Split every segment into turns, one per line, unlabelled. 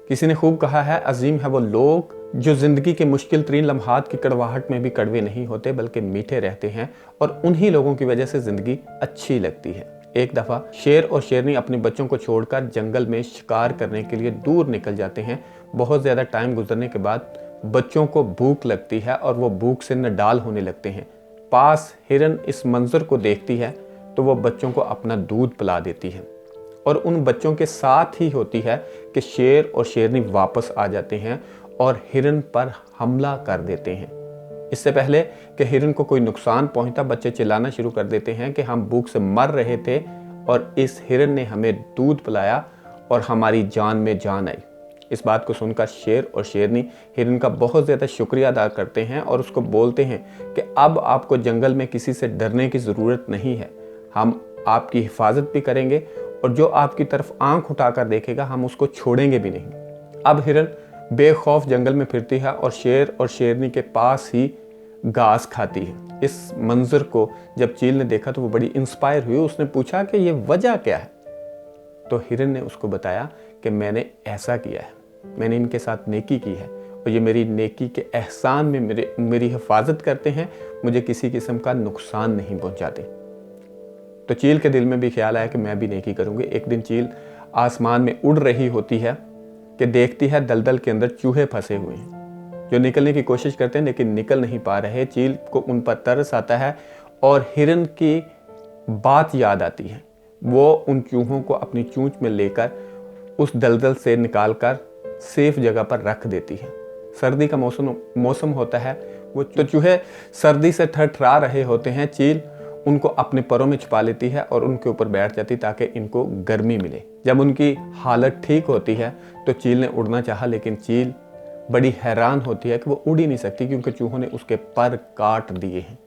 किसी ने खूब कहा है, अजीम है वो लोग जो जिंदगी के मुश्किल तरीन लम्हात की कड़वाहट में भी कड़वे नहीं होते बल्कि मीठे रहते हैं, और उन्हीं लोगों की वजह से जिंदगी अच्छी लगती है। एक दफ़ा शेर और शेरनी अपने बच्चों को छोड़कर जंगल में शिकार करने के लिए दूर निकल जाते हैं। बहुत ज़्यादा टाइम गुजरने के बाद बच्चों को भूख लगती है और वो भूख से नडाल होने लगते हैं। पास हिरन इस मंजर को देखती है तो वो बच्चों को अपना दूध पिला देती है, और उन बच्चों के साथ ही होती है कि शेर और शेरनी वापस आ जाते हैं और हिरन पर हमला कर देते हैं। इससे पहले कि हिरन को कोई नुकसान पहुंचता, बच्चे चिल्लाना शुरू कर देते हैं कि हम भूख से मर रहे थे और इस हिरन ने हमें दूध पिलाया और हमारी जान में जान आई। इस बात को सुनकर शेर और शेरनी हिरन का बहुत ज़्यादा शुक्रिया अदा करते हैं और उसको बोलते हैं कि अब आपको जंगल में किसी से डरने की ज़रूरत नहीं है, हम आपकी हिफाजत भी करेंगे और जो आपकी तरफ आंख उठाकर देखेगा हम उसको छोड़ेंगे भी नहीं। अब हिरन बेखौफ जंगल में फिरती है और शेर और शेरनी के पास ही घास खाती है। इस मंजर को जब चील ने देखा तो वो बड़ी इंस्पायर हुई। उसने पूछा कि ये वजह क्या है? तो हिरन ने उसको बताया कि मैंने ऐसा किया है, मैंने इनके साथ नेकी की है और ये मेरी नेकी के एहसान में मेरी हिफाजत करते हैं, मुझे किसी किस्म का नुकसान नहीं पहुंचाते। तो चील के दिल में भी ख्याल आया कि मैं भी नेकी करूंगी। एक दिन चील आसमान में उड़ रही होती है कि देखती है दलदल के अंदर चूहे फंसे हुए हैं जो निकलने की कोशिश करते हैं लेकिन निकल नहीं पा रहे। चील को उन पर तरस आता है और हिरन की बात याद आती है। वो उन चूहों को अपनी चूंच में लेकर उस दलदल से निकालकर सेफ जगह पर रख देती है। सर्दी का मौसम होता है, वो तो चूहे सर्दी से थरथरा रहे होते हैं। चील उनको अपने परों में छुपा लेती है और उनके ऊपर बैठ जाती ताकि इनको गर्मी मिले। जब उनकी हालत ठीक होती है तो चील ने उड़ना चाहा, लेकिन चील बड़ी हैरान होती है कि वो उड़ ही नहीं सकती क्योंकि चूहों ने उसके पर काट दिए हैं।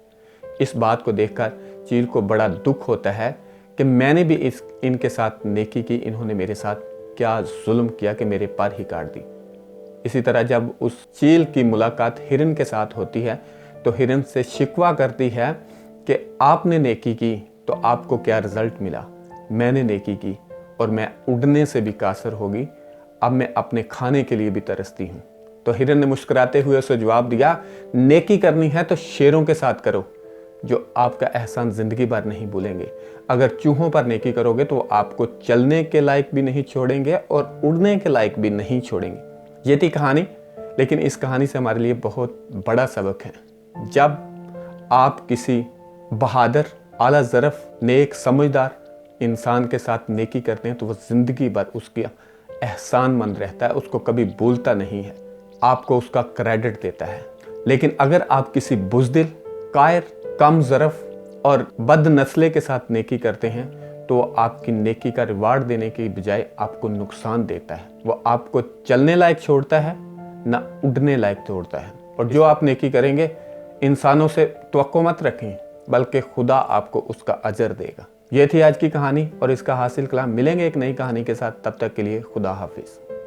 इस बात को देखकर चील को बड़ा दुख होता है कि मैंने भी इनके साथ नेकी की, इन्होंने मेरे साथ क्या जुल्म किया कि मेरे पर ही काट दी। इसी तरह जब उस चील की मुलाकात हिरन के साथ होती है तो हिरन से शिकवा करती है कि आपने नेकी की तो आपको क्या रिजल्ट मिला, मैंने नेकी की और मैं उड़ने से भी कासर होगी, अब मैं अपने खाने के लिए भी तरसती हूँ। तो हिरन ने मुस्कुराते हुए उसे जवाब दिया, नेकी करनी है तो शेरों के साथ करो जो आपका एहसान जिंदगी भर नहीं भूलेंगे। अगर चूहों पर नेकी करोगे तो आपको चलने के लायक भी नहीं छोड़ेंगे और उड़ने के लायक भी नहीं छोड़ेंगे। ये थी कहानी, लेकिन इस कहानी से हमारे लिए बहुत बड़ा सबक है। जब आप किसी बहादुर, आला ज़रफ़, नेक, समझदार इंसान के साथ नेकी करते हैं तो वह ज़िंदगी भर उसकी एहसानमंद रहता है, उसको कभी भूलता नहीं है, आपको उसका क्रेडिट देता है। लेकिन अगर आप किसी बुज़दिल, कायर, कम ज़रफ़ और बद नस्ले के साथ नेकी करते हैं तो आपकी नेकी का रिवार्ड देने की बजाय आपको नुकसान देता है। वो आपको चलने लायक छोड़ता है, ना उड़ने लायक छोड़ता है। और जो आप नेकी करेंगे, इंसानों से तवक्को मत रखें, बल्कि खुदा आपको उसका अजर देगा। ये थी आज की कहानी और इसका हासिल कलाम। मिलेंगे एक नई कहानी के साथ, तब तक के लिए खुदा हाफिज़।